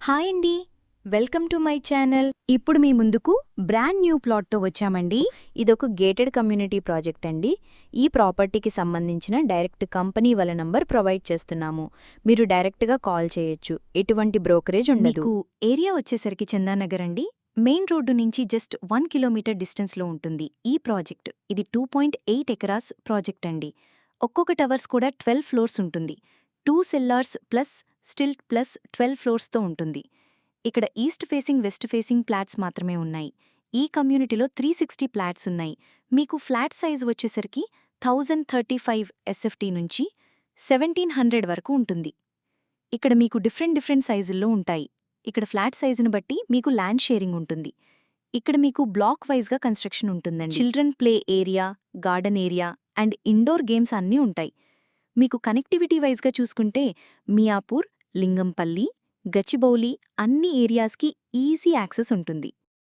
Hi అండి, welcome to my channel. ఇప్పుడు మీ ముందుకు బ్రాండ్ న్యూ ప్లాట్తో వచ్చామండి. ఇదొక గేటెడ్ కమ్యూనిటీ ప్రాజెక్ట్ అండి. ఈ ప్రాపర్టీకి సంబంధించిన డైరెక్ట్ కంపెనీ వాళ్ళ నంబర్ ప్రొవైడ్ చేస్తున్నాము. మీరు డైరెక్ట్గా కాల్ చేయొచ్చు. ఎటువంటి బ్రోకరేజ్ ఉండదు. మీకు ఏరియా వచ్చేసరికి చందానగర్ అండి. మెయిన్ రోడ్డు నుంచి జస్ట్ 1 కిలోమీటర్ డిస్టెన్స్లో ఉంటుంది ఈ ప్రాజెక్ట్. ఇది 2.8 ఎకరాస్ ప్రాజెక్ట్ అండి. ఒక్కొక్క టవర్స్ కూడా 12 ఫ్లోర్స్ ఉంటుంది. 2 సెల్లార్స్ ప్లస్ స్టిల్ ప్లస్ 12 ఫ్లోర్స్తో ఉంటుంది. ఇక్కడ east facing west facing flats మాత్రమే ఉన్నాయి. ఈ కమ్యూనిటీలో 360 ఫ్లాట్స్ ఉన్నాయి. మీకు ఫ్లాట్ సైజ్ వచ్చేసరికి 1035 ఎస్ఎఫ్టీ నుంచి 1700 వరకు ఉంటుంది. ఇక్కడ మీకు డిఫరెంట్ సైజుల్లో ఉంటాయి. ఇక్కడ ఫ్లాట్ సైజును బట్టి మీకు ల్యాండ్ షేరింగ్ ఉంటుంది. ఇక్కడ మీకు బ్లాక్ వైజ్గా కన్స్ట్రక్షన్ ఉంటుందండి. Children play area, garden area and indoor games అన్నీ ఉంటాయి. మీకు కనెక్టివిటీ వైజ్గా చూసుకుంటే మియాపూర్, లింగంపల్లి, గచ్చిబౌలి అన్ని ఏరియాస్కి ఈజీ యాక్సెస్ ఉంటుంది.